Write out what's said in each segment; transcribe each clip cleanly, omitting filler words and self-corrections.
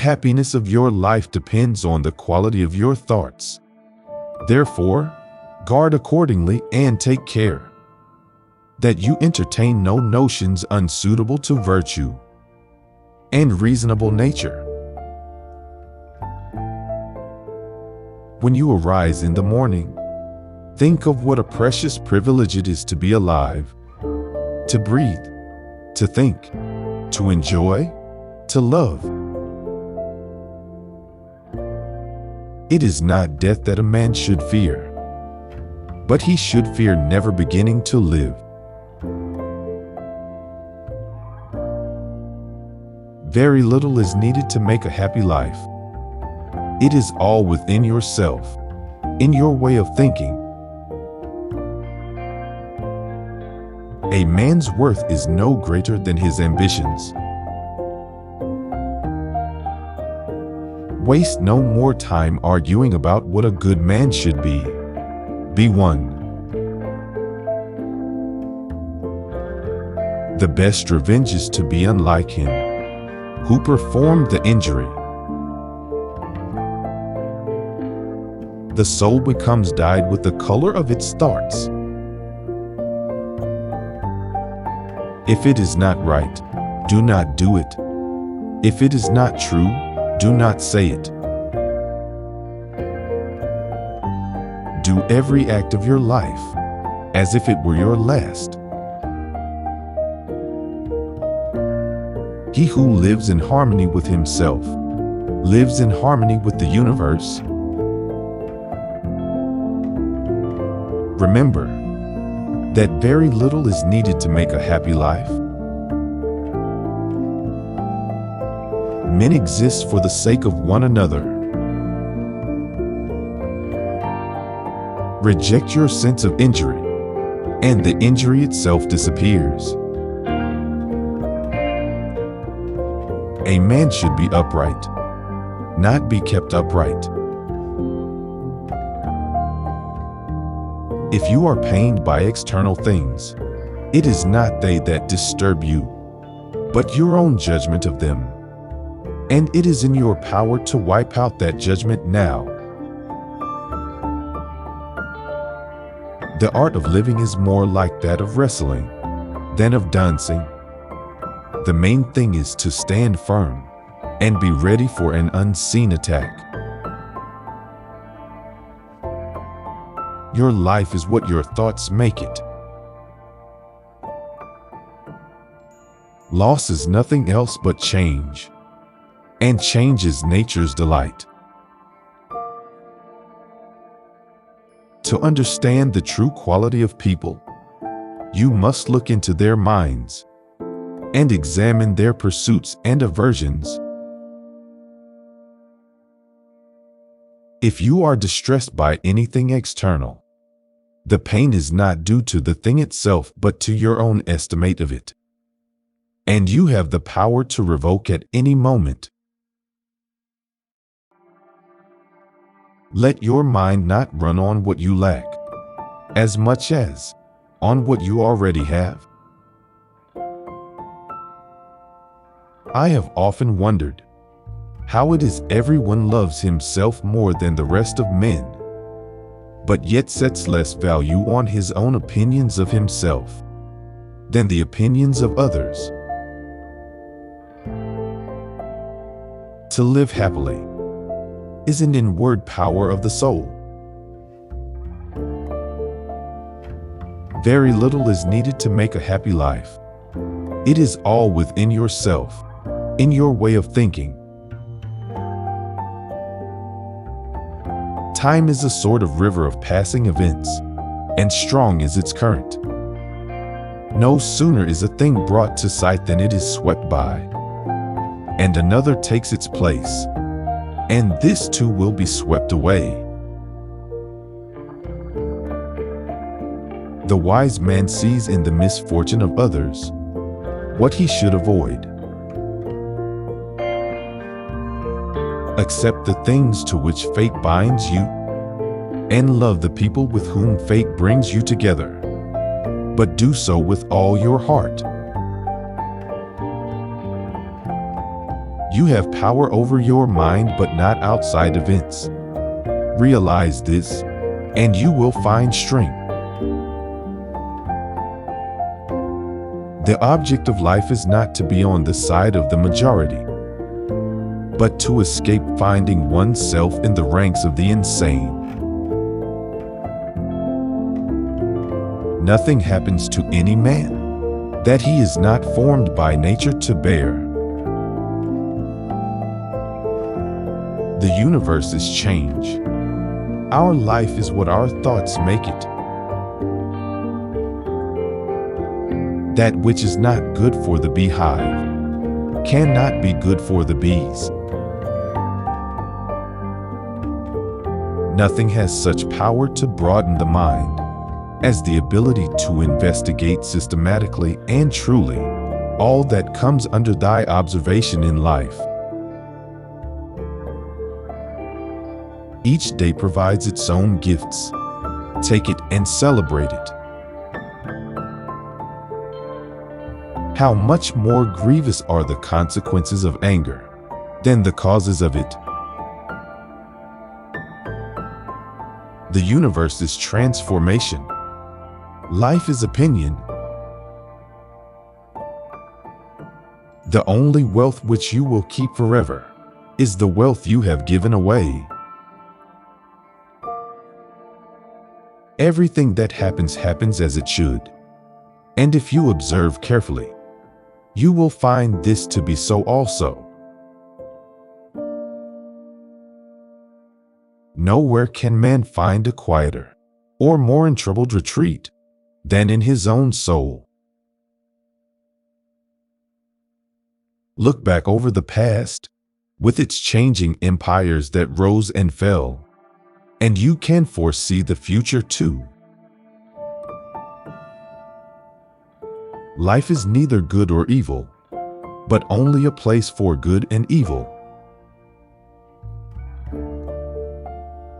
Happiness of your life depends on the quality of your thoughts. Therefore, guard accordingly and take care that you entertain no notions unsuitable to virtue and reasonable nature. When you arise in the morning, think of what a precious privilege it is to be alive, to breathe, to think, to enjoy, to love. It is not death that a man should fear, but he should fear never beginning to live. Very little is needed to make a happy life. It is all within yourself, in your way of thinking. A man's worth is no greater than his ambitions. Waste no more time arguing about what a good man should be. Be one. The best revenge is to be unlike him who performed the injury. The soul becomes dyed with the color of its thoughts. If it is not right, do not do it. If it is not true, do not say it. Do every act of your life as if it were your last. He who lives in harmony with himself lives in harmony with the universe. Remember that very little is needed to make a happy life. Men exist for the sake of one another. Reject your sense of injury, and the injury itself disappears. A man should be upright, not be kept upright. If you are pained by external things, it is not they that disturb you, but your own judgment of them. And it is in your power to wipe out that judgment now. The art of living is more like that of wrestling than of dancing. The main thing is to stand firm and be ready for an unseen attack. Your life is what your thoughts make it. Loss is nothing else but change, and change is nature's delight. To understand the true quality of people, you must look into their minds and examine their pursuits and aversions. If you are distressed by anything external, the pain is not due to the thing itself but to your own estimate of it. And you have the power to revoke at any moment. Let your mind not run on what you lack, as much as on what you already have. I have often wondered how it is everyone loves himself more than the rest of men, but yet sets less value on his own opinions of himself than the opinions of others. To live happily is an inward power of the soul. Very little is needed to make a happy life. It is all within yourself, in your way of thinking. Time is a sort of river of passing events, and strong is its current. No sooner is a thing brought to sight than it is swept by, and another takes its place, and this too will be swept away. The wise man sees in the misfortune of others what he should avoid. Accept the things to which fate binds you, and love the people with whom fate brings you together, but do so with all your heart. You have power over your mind but not outside events. Realize this, and you will find strength. The object of life is not to be on the side of the majority, but to escape finding oneself in the ranks of the insane. Nothing happens to any man that he is not formed by nature to bear. The universe is change. Our life is what our thoughts make it. That which is not good for the beehive cannot be good for the bees. Nothing has such power to broaden the mind as the ability to investigate systematically and truly all that comes under thy observation in life. Each day provides its own gifts. Take it and celebrate it. How much more grievous are the consequences of anger than the causes of it? The universe is transformation. Life is opinion. The only wealth which you will keep forever is the wealth you have given away. Everything that happens as it should. And if you observe carefully, you will find this to be so also. Nowhere can man find a quieter or more untroubled retreat than in his own soul. Look back over the past, with its changing empires that rose and fell, and you can foresee the future too. Life is neither good or evil, but only a place for good and evil.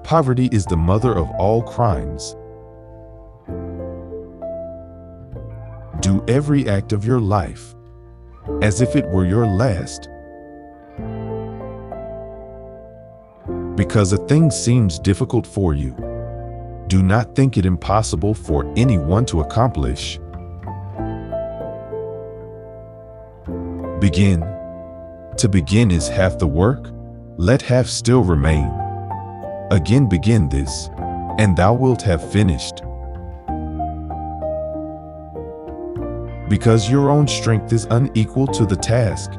Poverty is the mother of all crimes. Do every act of your life as if it were your last. Because a thing seems difficult for you, do not think it impossible for anyone to accomplish. Begin. To begin is half the work, let half still remain. Again begin this, and thou wilt have finished. Because your own strength is unequal to the task,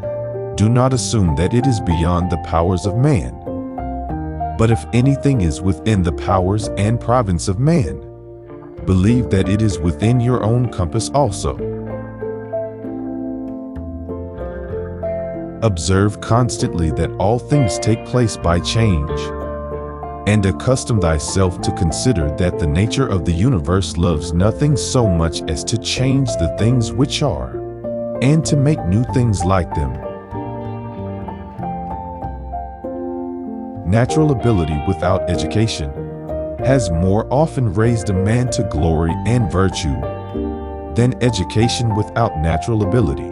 do not assume that it is beyond the powers of man. But if anything is within the powers and province of man, believe that it is within your own compass also. Observe constantly that all things take place by change, and accustom thyself to consider that the nature of the universe loves nothing so much as to change the things which are, and to make new things like them. Natural ability without education has more often raised a man to glory and virtue than education without natural ability.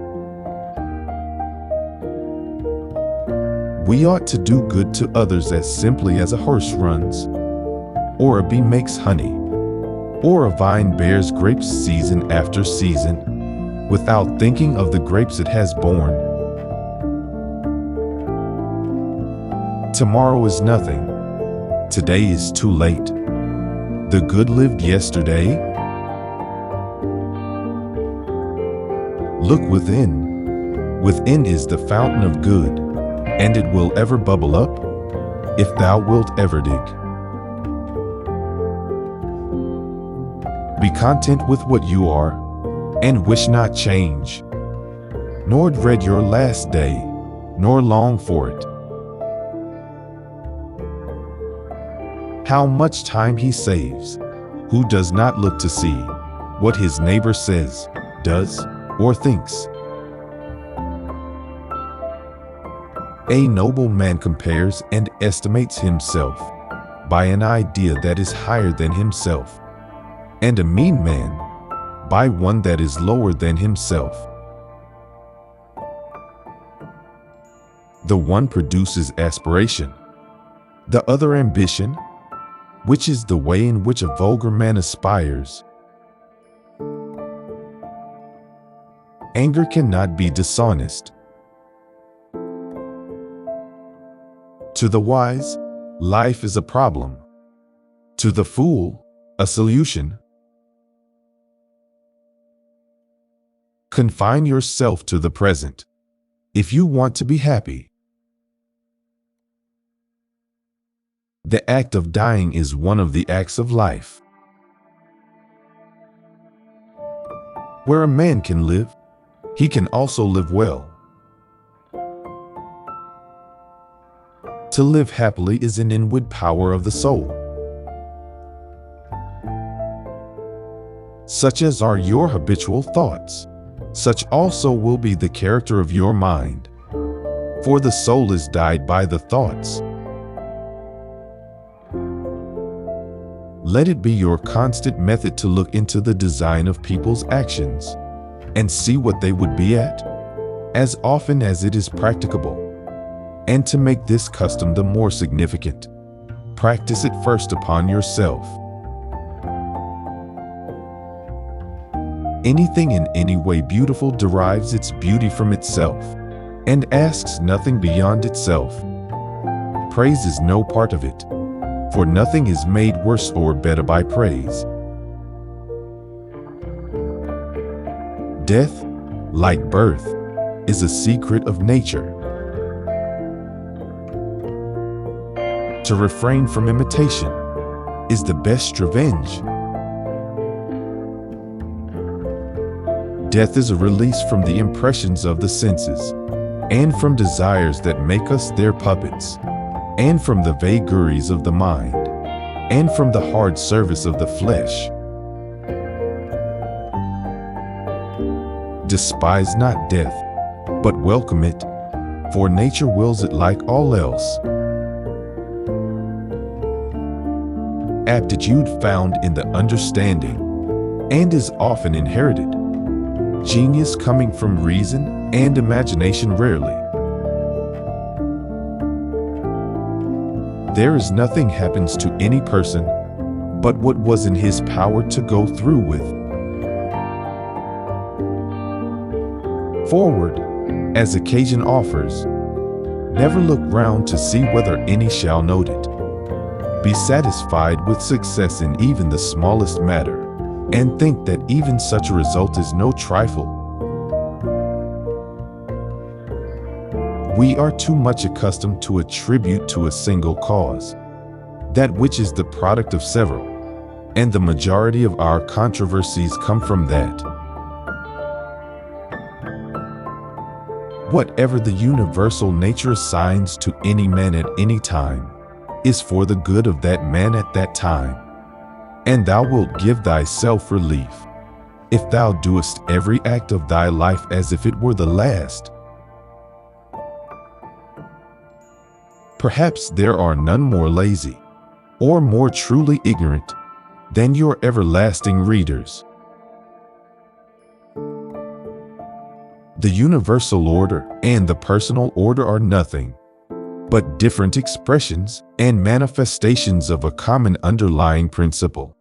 We ought to do good to others as simply as a horse runs, or a bee makes honey, or a vine bears grapes season after season, without thinking of the grapes it has borne. Tomorrow is nothing. Today is too late. The good lived yesterday. Look within. Within is the fountain of good, and it will ever bubble up, if thou wilt ever dig. Be content with what you are, and wish not change, nor dread your last day, nor long for it. How much time he saves, who does not look to see what his neighbor says, does, or thinks. A noble man compares and estimates himself by an idea that is higher than himself, and a mean man by one that is lower than himself. The one produces aspiration, the other ambition, which is the way in which a vulgar man aspires. Anger cannot be dishonest. To the wise, life is a problem. To the fool, a solution. Confine yourself to the present, if you want to be happy. The act of dying is one of the acts of life. Where a man can live, he can also live well. To live happily is an inward power of the soul. Such as are your habitual thoughts, such also will be the character of your mind. For the soul is dyed by the thoughts. Let it be your constant method to look into the design of people's actions and see what they would be at, as often as it is practicable. And to make this custom the more significant, practice it first upon yourself. Anything in any way beautiful derives its beauty from itself, and asks nothing beyond itself. Praise is no part of it, for nothing is made worse or better by praise. Death, like birth, is a secret of nature. To refrain from imitation is the best revenge. Death is a release from the impressions of the senses, and from desires that make us their puppets, and from the vagaries of the mind, and from the hard service of the flesh. Despise not death, but welcome it, for nature wills it like all else. Aptitude found in the understanding, and is often inherited. Genius coming from reason and imagination rarely. There is nothing happens to any person but what was in his power to go through with. Forward, as occasion offers, never look round to see whether any shall note it. Be satisfied with success in even the smallest matter, and think that even such a result is no trifle. We are too much accustomed to attribute to a single cause that which is the product of several, and the majority of our controversies come from that. Whatever the universal nature assigns to any man at any time is for the good of that man at that time, and thou wilt give thyself relief if thou doest every act of thy life as if it were the last. Perhaps there are none more lazy or more truly ignorant than your everlasting readers. The universal order and the personal order are nothing but different expressions and manifestations of a common underlying principle.